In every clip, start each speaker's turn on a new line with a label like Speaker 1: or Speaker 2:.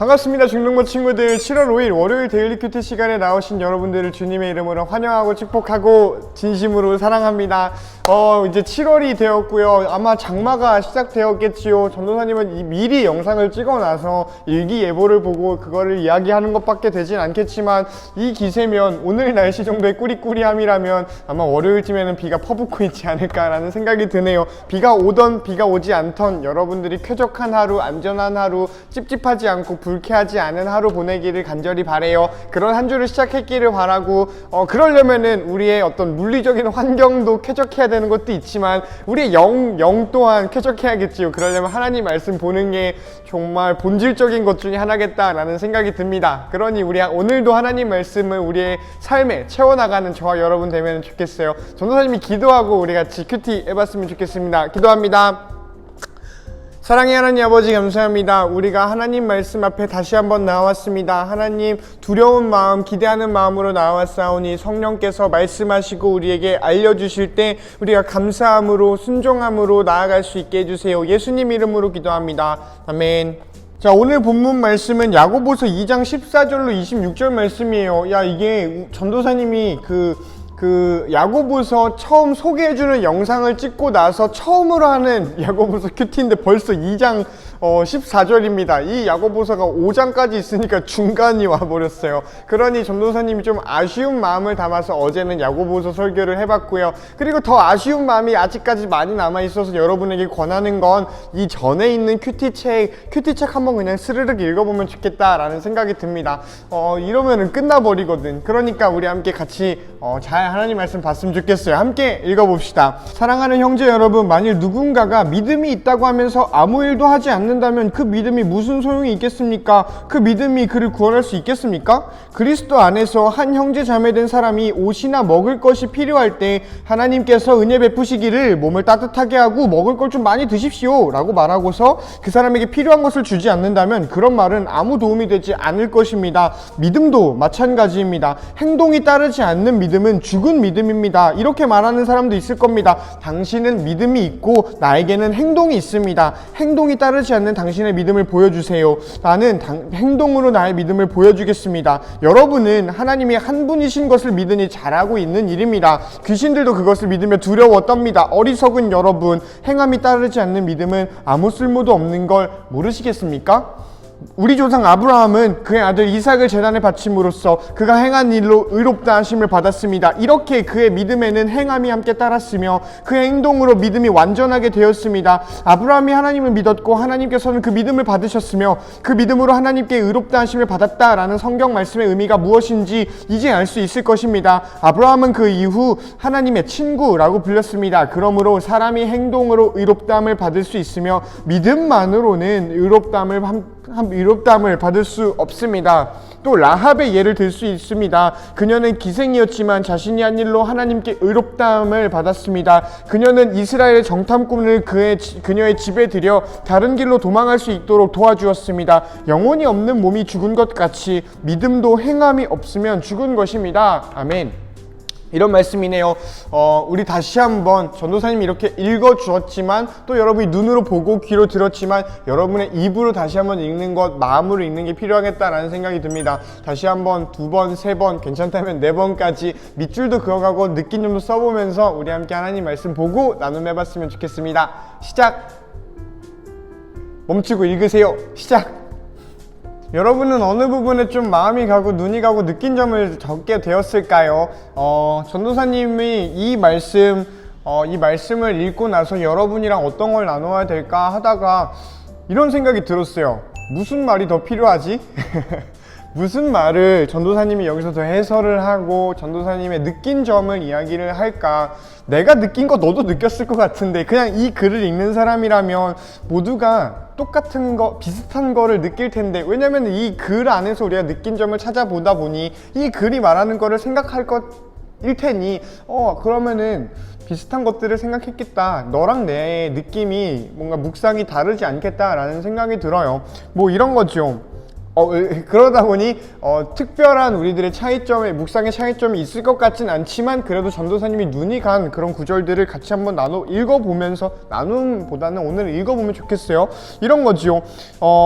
Speaker 1: 반갑습니다. 중등부 친구들. 7월 5일 월요일 데일리 큐티 시간에 나오신 여러분들을 주님의 이름으로 환영하고 축복하고 진심으로 사랑합니다. 이제 7월이 되었고요. 아마 장마가 시작되었겠지요. 전도사님은 미리 영상을 찍어놔서 일기예보를 보고 그거를 이야기하는 것밖에 되진 않겠지만, 이 기세면 오늘 날씨 정도의 꾸리꾸리함이라면 아마 월요일쯤에는 비가 퍼붓고 있지 않을까라는 생각이 드네요. 비가 오던 비가 오지 않던 여러분들이 쾌적한 하루, 안전한 하루, 찝찝하지 않고 불쾌하지 않은 하루 보내기를 간절히 바래요. 그런 한 주를 시작했기를 바라고, 그러려면은 우리의 어떤 물리적인 환경도 쾌적해야 되는 것도 있지만 우리의 영 또한 쾌적해야겠지요. 그러려면 하나님 말씀 보는 게 정말 본질적인 것 중에 하나겠다라는 생각이 듭니다. 그러니 우리 오늘도 하나님 말씀을 우리의 삶에 채워나가는 저와 여러분 되면 좋겠어요. 전도사님이 기도하고 우리 같이 큐티 해봤으면 좋겠습니다. 기도합니다. 사랑의 하나님 아버지, 감사합니다. 우리가 하나님 말씀 앞에 다시 한번 나왔습니다. 하나님, 두려운 마음, 기대하는 마음으로 나왔사오니 성령께서 말씀하시고 우리에게 알려주실 때 우리가 감사함으로 순종함으로 나아갈 수 있게 해주세요. 예수님 이름으로 기도합니다. 아멘. 자, 오늘 본문 말씀은 야고보서 2장 14절로 26절 말씀이에요. 이게 전도사님이 야고보서 처음 소개해주는 영상을 찍고 나서 처음으로 하는 야고보서 큐티인데 벌써 2장 14절입니다. 이 야고보서가 5장까지 있으니까 중간이 와버렸어요. 그러니 전도사님이 좀 아쉬운 마음을 담아서 어제는 야고보서 설교를 해봤고요. 그리고 더 아쉬운 마음이 아직까지 많이 남아있어서 여러분에게 권하는 건 이 전에 있는 큐티책 한번 그냥 스르륵 읽어보면 좋겠다라는 생각이 듭니다. 이러면은 끝나버리거든. 그러니까 우리 함께 같이 잘 하나님 말씀 봤으면 좋겠어요. 함께 읽어봅시다. 사랑하는 형제 여러분, 만일 누군가가 믿음이 있다고 하면서 아무 일도 하지 않는다면 그 믿음이 무슨 소용이 있겠습니까? 그 믿음이 그를 구원할 수 있겠습니까? 그리스도 안에서 한 형제 자매된 사람이 옷이나 먹을 것이 필요할 때 하나님께서 은혜 베푸시기를 몸을 따뜻하게 하고 먹을 걸 좀 많이 드십시오 라고 말하고서 그 사람에게 필요한 것을 주지 않는다면 그런 말은 아무 도움이 되지 않을 것입니다. 믿음도 마찬가지입니다. 행동이 따르지 않는 믿음은 죽은 믿음입니다. 이렇게 말하는 사람도 있을 겁니다. 당신은 믿음이 있고 나에게는 행동이 있습니다. 행동이 따르지 않는 당신의 믿음을 보여주세요. 나는 행동으로 나의 믿음을 보여주겠습니다. 여러분은 하나님이 한 분이신 것을 믿으니 잘하고 있는 일입니다. 귀신들도 그것을 믿으며 두려워 떱니다. 어리석은 여러분, 행함이 따르지 않는 믿음은 아무 쓸모도 없는 걸 모르시겠습니까? 우리 조상 아브라함은 그의 아들 이삭을 제단에 바침으로써 그가 행한 일로 의롭다 하심을 받았습니다. 이렇게 그의 믿음에는 행함이 함께 따랐으며 그의 행동으로 믿음이 완전하게 되었습니다. 아브라함이 하나님을 믿었고 하나님께서는 그 믿음을 받으셨으며 그 믿음으로 하나님께 의롭다 하심을 받았다라는 성경 말씀의 의미가 무엇인지 이제 알 수 있을 것입니다. 아브라함은 그 이후 하나님의 친구라고 불렸습니다. 그러므로 사람이 행동으로 의롭다함을 받을 수 있으며 믿음만으로는 의롭다함을 받을 수 없습니다. 또 라합의 예를 들 수 있습니다. 그녀는 기생이었지만 자신이 한 일로 하나님께 의롭다함을 받았습니다. 그녀는 이스라엘의 정탐꾼을 그녀의 집에 들여 다른 길로 도망할 수 있도록 도와주었습니다. 영혼이 없는 몸이 죽은 것 같이 믿음도 행함이 없으면 죽은 것입니다. 아멘. 이런 말씀이네요. 우리 다시 한번 전도사님이 이렇게 읽어주었지만 또 여러분이 눈으로 보고 귀로 들었지만 여러분의 입으로 다시 한번 읽는 것, 마음으로 읽는 게 필요하겠다라는 생각이 듭니다. 다시 한번, 두 번, 세 번, 괜찮다면 네 번까지 밑줄도 그어가고 느낀 점도 써보면서 우리 함께 하나님 말씀 보고 나눔해봤으면 좋겠습니다. 시작! 멈추고 읽으세요. 시작! 여러분은 어느 부분에 좀 마음이 가고 눈이 가고 느낀 점을 적게 되었을까요? 전도사님이 이 말씀을 읽고 나서 여러분이랑 어떤 걸 나눠야 될까 하다가 이런 생각이 들었어요. 무슨 말이 더 필요하지? 무슨 말을 전도사님이 여기서 더 해설을 하고 전도사님의 느낀 점을 이야기를 할까? 내가 느낀 거 너도 느꼈을 것 같은데 그냥 이 글을 읽는 사람이라면 모두가 똑같은 거, 비슷한 거를 느낄 텐데, 왜냐면 이 글 안에서 우리가 느낀 점을 찾아보다 보니 이 글이 말하는 거를 생각할 것일 테니 그러면은 비슷한 것들을 생각했겠다. 너랑 내 느낌이 뭔가 묵상이 다르지 않겠다라는 생각이 들어요. 뭐 이런 거죠. 그러다 보니 특별한 우리들의 차이점에 묵상의 차이점이 있을 것 같진 않지만 그래도 전도사님이 눈이 간 그런 구절들을 같이 한번 읽어보면서 나눔보다는 오늘 읽어보면 좋겠어요. 이런 거지요.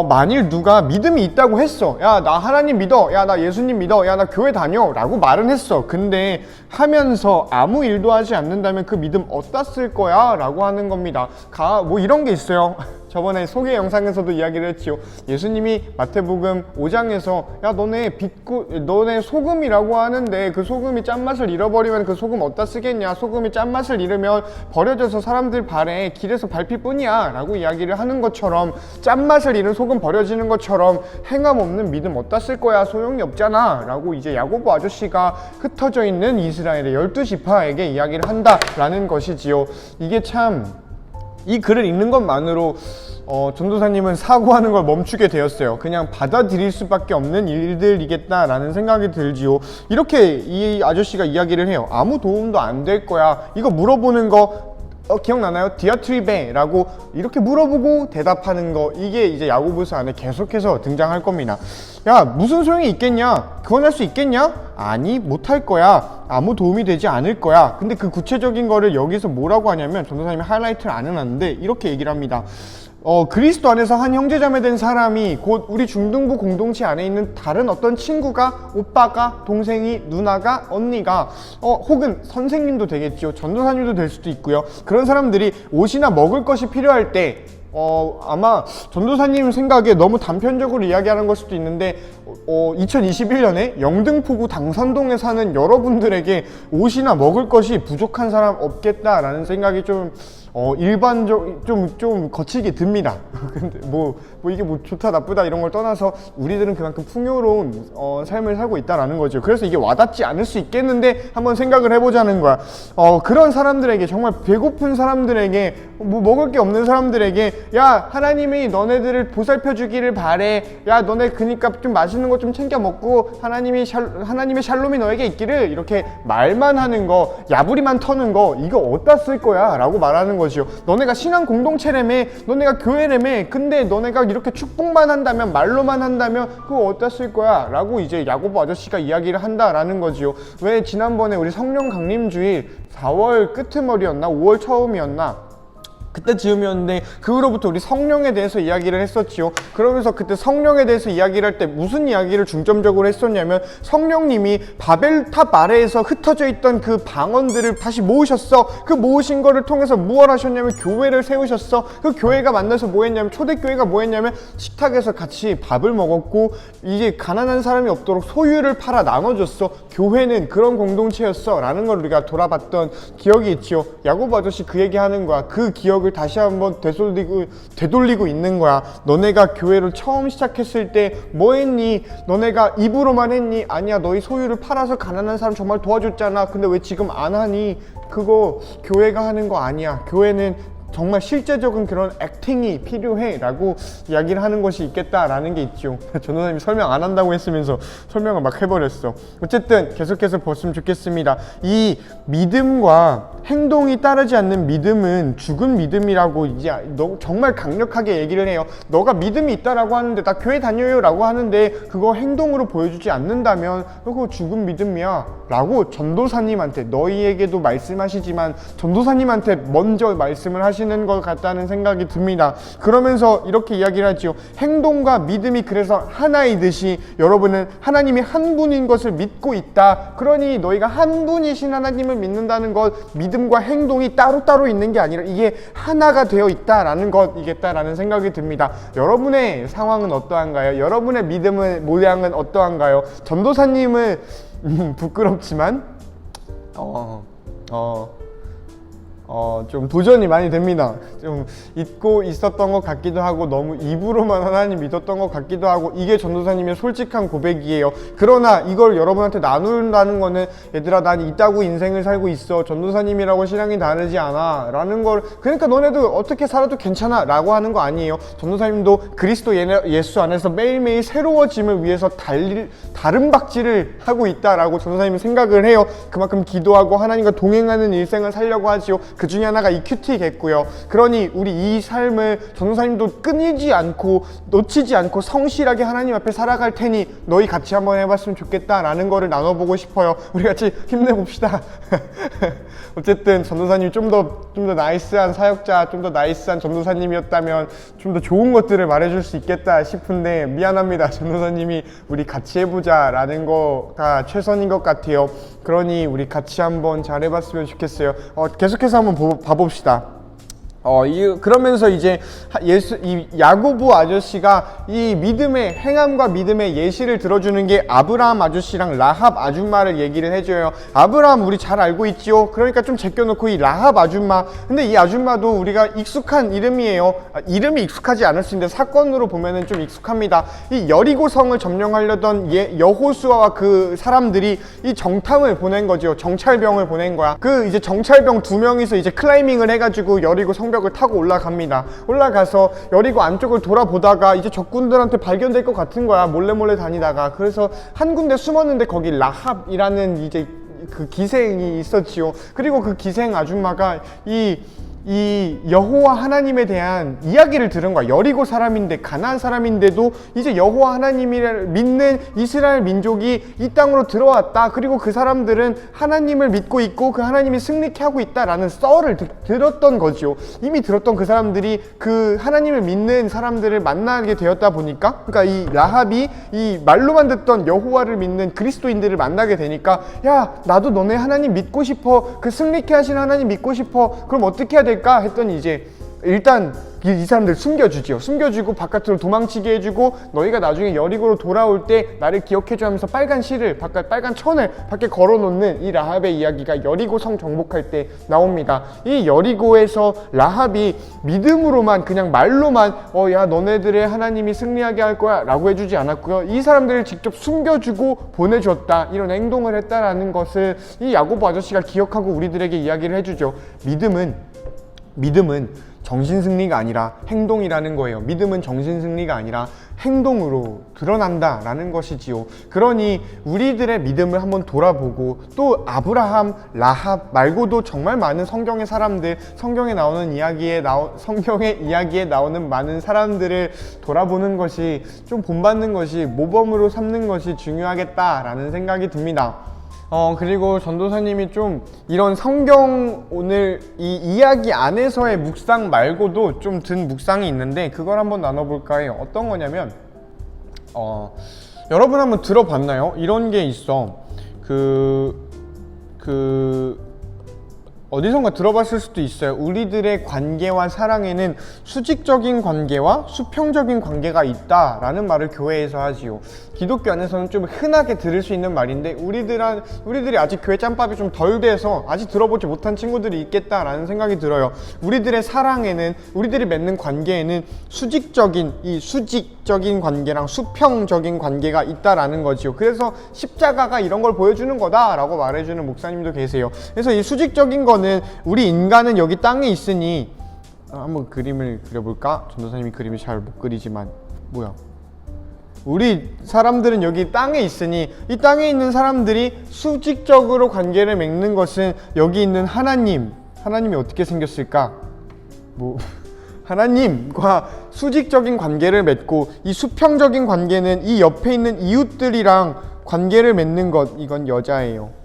Speaker 1: 만일 누가 믿음이 있다고 했어. 야, 나 하나님 믿어. 야, 나 예수님 믿어. 야, 나 교회 다녀. 라고 말은 했어. 근데 하면서 아무 일도 하지 않는다면 그 믿음 어디다 쓸 거야? 라고 하는 겁니다. 뭐 이런 게 있어요. 저번에 소개 영상에서도 이야기를 했지요. 예수님이 마태복음 5장에서 야, 너네 소금이라고 하는데 그 소금이 짠맛을 잃어버리면 그 소금 어디다 쓰겠냐? 소금이 짠맛을 잃으면 버려져서 사람들 발에 길에서 밟힐 뿐이야 라고 이야기를 하는 것처럼, 짠맛을 잃은 소금 버려지는 것처럼 행함 없는 믿음 어디다 쓸 거야? 소용이 없잖아 라고 이제 야고보 아저씨가 흩어져 있는 이스라엘의 12지파에게 이야기를 한다라는 것이지요. 이게 참, 이 글을 읽는 것만으로 전도사님은 사고하는 걸 멈추게 되었어요. 그냥 받아들일 수밖에 없는 일들이겠다라는 생각이 들지요. 이렇게 이 아저씨가 이야기를 해요. 아무 도움도 안 될 거야. 이거 물어보는 거 기억나나요? 디아트리베라고 이렇게 물어보고 대답하는 거, 이게 이제 야고보서 안에 계속해서 등장할 겁니다. 야, 무슨 소용이 있겠냐? 구원할 수 있겠냐? 아니, 못할 거야. 아무 도움이 되지 않을 거야. 근데 그 구체적인 거를 여기서 뭐라고 하냐면, 전도사님이 하이라이트를 안 해놨는데 이렇게 얘기를 합니다. 그리스도 안에서 한 형제자매 된 사람이 곧 우리 중등부 공동체 안에 있는 다른 어떤 친구가, 오빠가, 동생이, 누나가, 언니가, 혹은 선생님도 되겠죠. 전도사님도 될 수도 있고요. 그런 사람들이 옷이나 먹을 것이 필요할 때, 아마 전도사님 생각에 너무 단편적으로 이야기하는 걸 수도 있는데, 2021년에 영등포구 당산동에 사는 여러분들에게 옷이나 먹을 것이 부족한 사람 없겠다라는 생각이 좀 좀 거칠게 듭니다. 근데 뭐 이게 뭐 좋다 나쁘다 이런 걸 떠나서 우리들은 그만큼 풍요로운 삶을 살고 있다라는 거죠. 그래서 이게 와닿지 않을 수 있겠는데 한번 생각을 해보자는 거야. 그런 사람들에게, 정말 배고픈 사람들에게, 뭐 먹을 게 없는 사람들에게, 야, 하나님이 너네들을 보살펴 주기를 바래. 야, 너네 그니까 좀 맛있는 거 좀 챙겨 먹고 하나님의 샬롬이 너에게 있기를, 이렇게 말만 하는 거, 야부리만 터는 거, 이거 어디다 쓸 거야? 라고 말하는 거지요. 너네가 신앙 공동체라며, 너네가 교회라며, 근데 너네가 이렇게 축복만 한다면, 말로만 한다면 그거 어디다 쓸 거야? 라고 이제 야고보 아저씨가 이야기를 한다라는 거지요. 왜 지난번에 우리 성령 강림주일 4월 끄트머리였나 5월 처음이었나 그때 즈음이었는데, 그 후로부터 우리 성령에 대해서 이야기를 했었지요. 그러면서 그때 성령에 대해서 이야기를 할 때 무슨 이야기를 중점적으로 했었냐면, 성령님이 바벨탑 아래에서 흩어져 있던 그 방언들을 다시 모으셨어. 그 모으신 거를 통해서 무엇 하셨냐면 교회를 세우셨어. 그 교회가 만나서 뭐 했냐면, 초대교회가 뭐 했냐면 식탁에서 같이 밥을 먹었고, 이제 가난한 사람이 없도록 소유를 팔아 나눠줬어. 교회는 그런 공동체였어 라는 걸 우리가 돌아봤던 기억이 있지요. 야고보 아저씨 그 얘기하는 거야. 그 기억을 다시 한번 되돌리고 있는 거야. 너네가 교회를 처음 시작했을 때 뭐 했니? 너네가 입으로만 했니? 아니야, 너희 소유를 팔아서 가난한 사람 정말 도와줬잖아. 근데 왜 지금 안 하니? 그거 교회가 하는 거 아니야. 교회는 정말 실제적인 그런 액팅이 필요해 라고 이야기를 하는 것이 있겠다라는 게 있죠. 전도사님이 설명 안 한다고 했으면서 설명을 막 해버렸어. 어쨌든 계속해서 봤으면 좋겠습니다. 이 믿음과 행동이 따르지 않는 믿음은 죽은 믿음이라고 이제 정말 강력하게 얘기를 해요. 너가 믿음이 있다라고 하는데, 나 교회 다녀요 라고 하는데 그거 행동으로 보여주지 않는다면 그거 죽은 믿음이야 라고 전도사님한테, 너희에게도 말씀하시지만 전도사님한테 먼저 말씀을 하시는 것 같다는 생각이 듭니다. 그러면서 이렇게 이야기를 하지요. 행동과 믿음이 그래서 하나이듯이 여러분은 하나님이 한 분인 것을 믿고 있다. 그러니 너희가 한 분이신 하나님을 믿는다는 것, 믿음과 행동이 따로따로 있는 게 아니라 이게 하나가 되어 있다라는 것이겠다라는 생각이 듭니다. 여러분의 상황은 어떠한가요? 여러분의 믿음의 모양은 어떠한가요? 전도사님은 부끄럽지만 좀 도전이 많이 됩니다. 좀 잊고 있었던 것 같기도 하고, 너무 입으로만 하나님 믿었던 것 같기도 하고, 이게 전도사님의 솔직한 고백이에요. 그러나 이걸 여러분한테 나눈다는 거는, 얘들아, 난 이따구 인생을 살고 있어. 전도사님이라고 신앙이 다르지 않아 라는 걸, 그러니까 너네도 어떻게 살아도 괜찮아 라고 하는 거 아니에요. 전도사님도 그리스도 예수 안에서 매일매일 새로워짐을 위해서 다름박질을 하고 있다라고 전도사님은 생각을 해요. 그만큼 기도하고 하나님과 동행하는 일생을 살려고 하지요. 그 중에 하나가 이 큐티겠고요. 그러니 우리 이 삶을 전도사님도 끊이지 않고 놓치지 않고 성실하게 하나님 앞에 살아갈 테니 너희 같이 한번 해봤으면 좋겠다라는 거를 나눠보고 싶어요. 우리 같이 힘내봅시다. 어쨌든 전도사님 좀 더 나이스한 사역자, 좀 더 나이스한 전도사님이었다면 좀 더 좋은 것들을 말해줄 수 있겠다 싶은데 미안합니다. 전도사님이 우리 같이 해보자 라는 거가 최선인 것 같아요. 그러니 우리 같이 한번 잘해봤으면 좋겠어요. 계속해서 한번 봐봅시다. 그러면서 이제 이 야고보 아저씨가 이 믿음의 행함과 믿음의 예시를 들어주는 게 아브라함 아저씨랑 라합 아줌마를 얘기를 해줘요. 아브라함 우리 잘 알고 있지요. 그러니까 좀 제껴놓고 이 라합 아줌마, 근데 이 아줌마도 우리가 익숙한 이름이에요. 이름이 익숙하지 않을 수 있는데 사건으로 보면은 좀 익숙합니다. 이 여리고성을 점령하려던 여호수아와 그 사람들이 이 정탐을 보낸 거죠. 정찰병을 보낸 거야. 그 이제 정찰병 2명이서 이제 클라이밍을 해가지고 여리고 성벽을 타고 올라갑니다. 올라가서 여리고 안쪽을 돌아보다가 이제 적군들한테 발견될 것 같은 거야. 몰래 다니다가. 그래서 한 군데 숨었는데 거기 라합이라는 이제 그 기생이 있었지요. 그리고 그 기생 아줌마가 이 여호와 하나님에 대한 이야기를 들은 거야. 여리고 사람인데, 가나안 사람인데도 이제 여호와 하나님을 믿는 이스라엘 민족이 이 땅으로 들어왔다. 그리고 그 사람들은 하나님을 믿고 있고 그 하나님이 승리케 하고 있다라는 썰을 들었던 거죠. 이미 들었던 그 사람들이 그 하나님을 믿는 사람들을 만나게 되었다 보니까, 그러니까 이 라합이 이 말로만 듣던 여호와를 믿는 그리스도인들을 만나게 되니까, 야, 나도 너네 하나님 믿고 싶어. 그 승리케 하신 하나님 믿고 싶어. 그럼 어떻게 해야 돼? 했더니 이제 일단 이 사람들 숨겨주지요. 숨겨주고 바깥으로 도망치게 해주고, 너희가 나중에 여리고로 돌아올 때 나를 기억해줘 하면서 빨간 실을 빨간 천을 밖에 걸어놓는 이 라합의 이야기가 여리고 성 정복할 때 나옵니다. 이 여리고에서 라합이 믿음으로만, 그냥 말로만 야, 너네들의 하나님이 승리하게 할 거야 라고 해주지 않았고요. 이 사람들을 직접 숨겨주고 보내줬다, 이런 행동을 했다라는 것을 이 야고보 아저씨가 기억하고 우리들에게 이야기를 해주죠. 믿음은 정신승리가 아니라 행동이라는 거예요. 믿음은 정신승리가 아니라 행동으로 드러난다 라는 것이지요. 그러니 우리들의 믿음을 한번 돌아보고, 또 아브라함, 라합 말고도 정말 많은 성경의 사람들, 성경의 이야기에 나오는 많은 사람들을 돌아보는 것이, 좀 본받는 것이, 모범으로 삼는 것이 중요하겠다라는 생각이 듭니다. 그리고 전도사님이 좀 이런 성경, 오늘 이 이야기 안에서의 묵상 말고도 좀 든 묵상이 있는데 그걸 한번 나눠볼까 해요. 어떤 거냐면, 여러분 한번 들어봤나요? 이런 게 있어. 어디선가 들어봤을 수도 있어요. 우리들의 관계와 사랑에는 수직적인 관계와 수평적인 관계가 있다라는 말을 교회에서 하지요. 기독교 안에서는 좀 흔하게 들을 수 있는 말인데, 우리들이 아직 교회 짬밥이 좀 덜 돼서 아직 들어보지 못한 친구들이 있겠다라는 생각이 들어요. 우리들의 사랑에는, 우리들이 맺는 관계에는 수직적인 관계랑 수평적인 관계가 있다라는 거지요. 그래서 십자가가 이런 걸 보여주는 거다라고 말해주는 목사님도 계세요. 그래서 이 수직적인 거는, 우리 인간은 여기 땅에 있으니, 한번 그림을 그려볼까? 전도사님이 그림을 잘 못 그리지만, 우리 사람들은 여기 땅에 있으니, 이 땅에 있는 사람들이 수직적으로 관계를 맺는 것은 여기 있는 하나님이 어떻게 생겼을까? 하나님과 수직적인 관계를 맺고, 이 수평적인 관계는 이 옆에 있는 이웃들이랑 관계를 맺는 것, 이건 여자예요.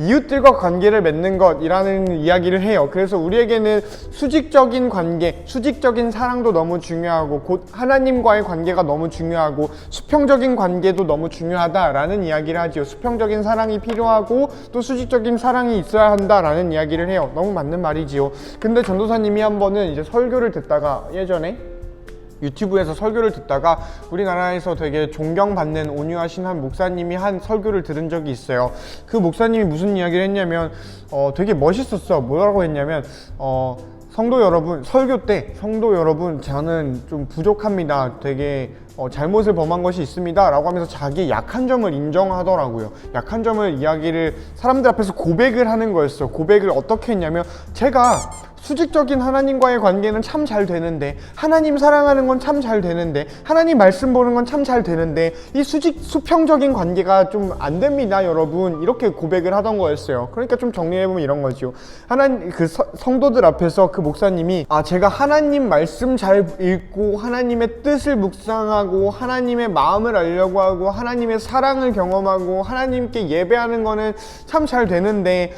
Speaker 1: 이웃들과 관계를 맺는 것이라는 이야기를 해요. 그래서 우리에게는 수직적인 관계, 수직적인 사랑도 너무 중요하고, 곧 하나님과의 관계가 너무 중요하고, 수평적인 관계도 너무 중요하다라는 이야기를 하지요. 수평적인 사랑이 필요하고 또 수직적인 사랑이 있어야 한다라는 이야기를 해요. 너무 맞는 말이지요. 근데 전도사님이 한 번은 이제 설교를 듣다가, 예전에 유튜브에서 설교를 듣다가 우리나라에서 되게 존경받는 온유하신 한 목사님이 한 설교를 들은 적이 있어요. 그 목사님이 무슨 이야기를 했냐면, 되게 멋있었어. 뭐라고 했냐면, 성도 여러분, 설교 때 성도 여러분, 저는 좀 부족합니다. 되게 잘못을 범한 것이 있습니다 라고 하면서 자기 약한 점을 인정하더라고요. 약한 점을 이야기를 사람들 앞에서 고백을 하는 거였어요. 고백을 어떻게 했냐면, 제가 수직적인 하나님과의 관계는 참 잘 되는데, 하나님 사랑하는 건 참 잘 되는데, 하나님 말씀 보는 건 참 잘 되는데, 이 수평적인 관계가 좀 안 됩니다 여러분, 이렇게 고백을 하던 거였어요. 그러니까 좀 정리해보면 이런 거죠. 성도들 앞에서 그 목사님이, 제가 하나님 말씀 잘 읽고 하나님의 뜻을 묵상하고 하나님의 마음을 알려고 하고 하나님의 사랑을 경험하고 하나님께 예배하는 거는 참 잘 되는데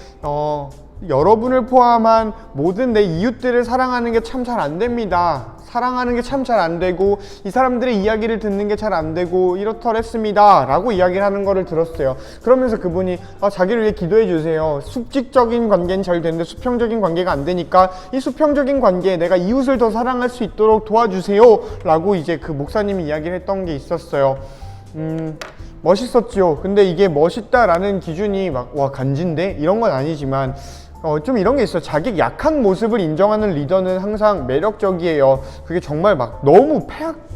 Speaker 1: 여러분을 포함한 모든 내 이웃들을 사랑하는 게 참 잘 안 됩니다. 사랑하는 게 참 잘 안 되고 이 사람들의 이야기를 듣는 게 잘 안 되고 이렇더랬습니다 라고 이야기를 하는 거를 들었어요. 그러면서 그분이 자기를 위해 기도해 주세요. 수직적인 관계는 잘 되는데 수평적인 관계가 안 되니까 이 수평적인 관계에 내가 이웃을 더 사랑할 수 있도록 도와주세요 라고 이제 그 목사님이 이야기를 했던 게 있었어요. 멋있었죠. 근데 이게 멋있다라는 기준이 막 와 간지인데 이런 건 아니지만 좀 이런 게 있어요. 자기 약한 모습을 인정하는 리더는 항상 매력적이에요. 그게 정말 막 너무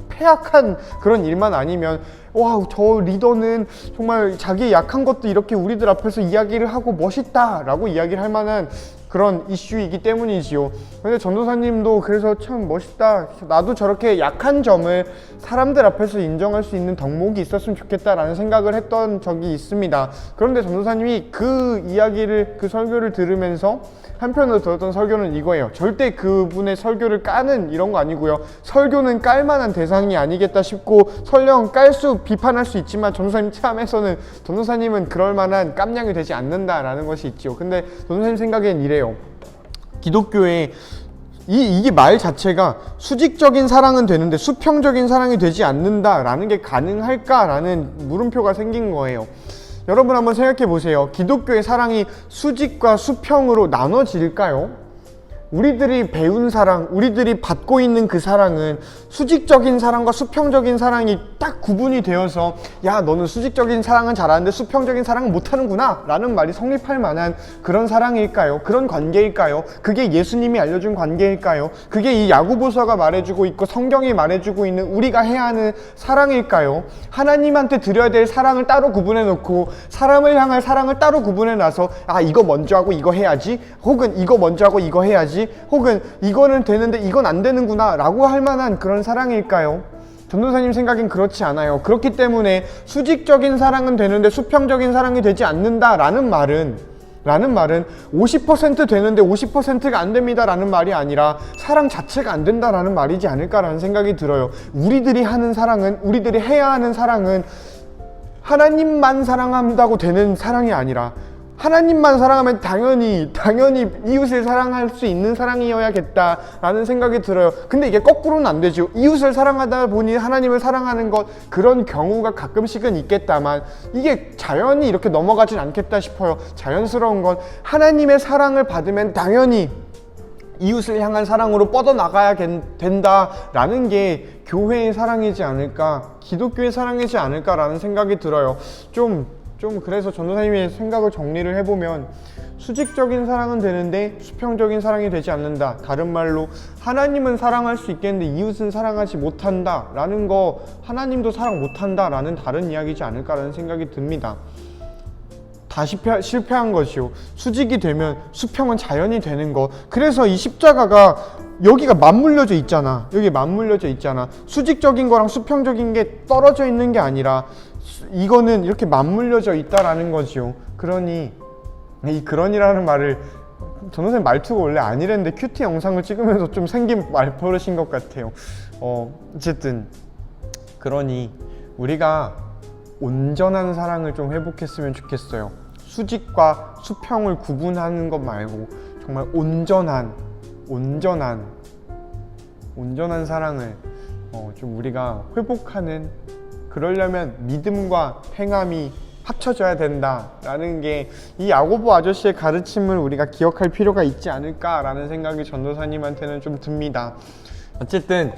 Speaker 1: 폐악한 그런 일만 아니면, 와, 저 리더는 정말 자기 약한 것도 이렇게 우리들 앞에서 이야기를 하고 멋있다 라고 이야기를 할 만한 그런 이슈이기 때문이지요. 근데 전도사님도 그래서 참 멋있다, 나도 저렇게 약한 점을 사람들 앞에서 인정할 수 있는 덕목이 있었으면 좋겠다라는 생각을 했던 적이 있습니다. 그런데 전도사님이 그 이야기를, 그 설교를 들으면서 한편으로 들었던 설교는 이거예요. 절대 그분의 설교를 까는 이런 거 아니고요. 설교는 깔만한 대상이 아니겠다 싶고, 설령 비판할 수 있지만 전도사님 체험에서는 전도사님은 그럴 만한 깜냥이 되지 않는다라는 것이 있죠. 근데 전도사님 생각엔 이래요. 기독교에 이게 말 자체가 수직적인 사랑은 되는데 수평적인 사랑이 되지 않는다라는 게 가능할까라는 물음표가 생긴 거예요. 여러분 한번 생각해 보세요. 기독교의 사랑이 수직과 수평으로 나눠질까요? 우리들이 배운 사랑, 우리들이 받고 있는 그 사랑은 수직적인 사랑과 수평적인 사랑이 딱 구분이 되어서, 야, 너는 수직적인 사랑은 잘하는데 수평적인 사랑은 못하는구나 라는 말이 성립할 만한 그런 사랑일까요? 그런 관계일까요? 그게 예수님이 알려준 관계일까요? 그게 이 야고보서가 말해주고 있고 성경이 말해주고 있는 우리가 해야 하는 사랑일까요? 하나님한테 드려야 될 사랑을 따로 구분해 놓고 사람을 향할 사랑을 따로 구분해 놔서, 이거 먼저 하고 이거 해야지, 혹은 이거 먼저 하고 이거 해야지, 혹은 이거는 되는데 이건 안 되는구나 라고 할 만한 그런 사랑일까요? 전도사님 생각엔 그렇지 않아요. 그렇기 때문에 수직적인 사랑은 되는데 수평적인 사랑이 되지 않는다라는 말은 50% 되는데 50%가 안 됩니다 라는 말이 아니라 사랑 자체가 안 된다라는 말이지 않을까라는 생각이 들어요. 우리들이 하는 사랑은, 우리들이 해야 하는 사랑은 하나님만 사랑한다고 되는 사랑이 아니라, 하나님만 사랑하면 당연히 이웃을 사랑할 수 있는 사랑이어야겠다라는 생각이 들어요. 근데 이게 거꾸로는 안 되죠. 이웃을 사랑하다 보니 하나님을 사랑하는 것, 그런 경우가 가끔씩은 있겠다만 이게 자연히 이렇게 넘어가진 않겠다 싶어요. 자연스러운 건 하나님의 사랑을 받으면 당연히 이웃을 향한 사랑으로 뻗어나가야 된다라는 게 교회의 사랑이지 않을까, 기독교의 사랑이지 않을까라는 생각이 들어요. 그래서 전도사님의 생각을 정리를 해보면, 수직적인 사랑은 되는데 수평적인 사랑이 되지 않는다. 다른 말로 하나님은 사랑할 수 있겠는데 이웃은 사랑하지 못한다 라는 거, 하나님도 사랑 못한다 라는 다른 이야기지 않을까라는 생각이 듭니다. 다 실패한 것이요. 수직이 되면 수평은 자연이 되는 것. 그래서 이 십자가가 여기가 맞물려져 있잖아. 여기 맞물려져 있잖아. 수직적인 거랑 수평적인 게 떨어져 있는 게 아니라 이거는 이렇게 맞물려져 있다라는 거지요. 그러니 이 그러니라는 말을, 전도사님 말투가 원래 아니랬는데 큐티 영상을 찍으면서 좀 생긴 말버릇인 것 같아요. 어쨌든 그러니 우리가 온전한 사랑을 좀 회복했으면 좋겠어요. 수직과 수평을 구분하는 것 말고 정말 온전한 사랑을 좀 우리가 회복하는, 그러려면 믿음과 행함이 합쳐져야 된다라는 게 이 야고보 아저씨의 가르침을 우리가 기억할 필요가 있지 않을까라는 생각이 전도사님한테는 좀 듭니다. 어쨌든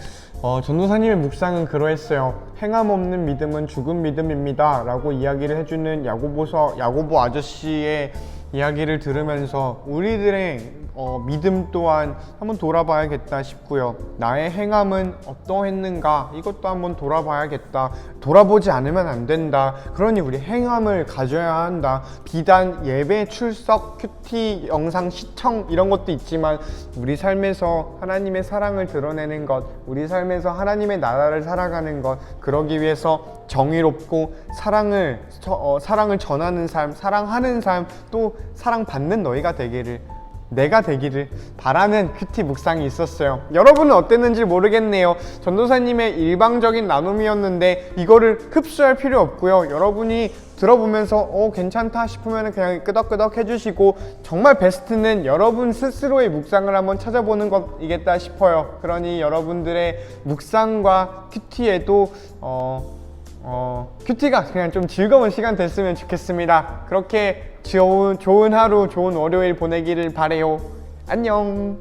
Speaker 1: 전도사님의 묵상은 그러했어요. 행함 없는 믿음은 죽은 믿음입니다 라고 이야기를 해주는 야고보 아저씨의 이야기를 들으면서 우리들의 믿음 또한 한번 돌아봐야겠다 싶고요. 나의 행함은 어떠했는가 이것도 한번 돌아봐야겠다. 돌아보지 않으면 안 된다. 그러니 우리 행함을 가져야 한다. 비단 예배 출석, 큐티 영상 시청 이런 것도 있지만 우리 삶에서 하나님의 사랑을 드러내는 것, 우리 삶에서 하나님의 나라를 살아가는 것, 그러기 위해서 정의롭고 사랑을 전하는 삶, 사랑하는 삶, 또 사랑받는 너희가 되기를, 내가 되기를 바라는 큐티 묵상이 있었어요. 여러분은 어땠는지 모르겠네요. 전도사님의 일방적인 나눔이었는데 이거를 흡수할 필요 없고요. 여러분이 들어보면서 괜찮다 싶으면 그냥 끄덕끄덕 해주시고, 정말 베스트는 여러분 스스로의 묵상을 한번 찾아보는 것이겠다 싶어요. 그러니 여러분들의 묵상과 큐티에도 큐티가 그냥 좀 즐거운 시간 됐으면 좋겠습니다. 그렇게 좋은 하루, 좋은 월요일 보내기를 바래요. 안녕.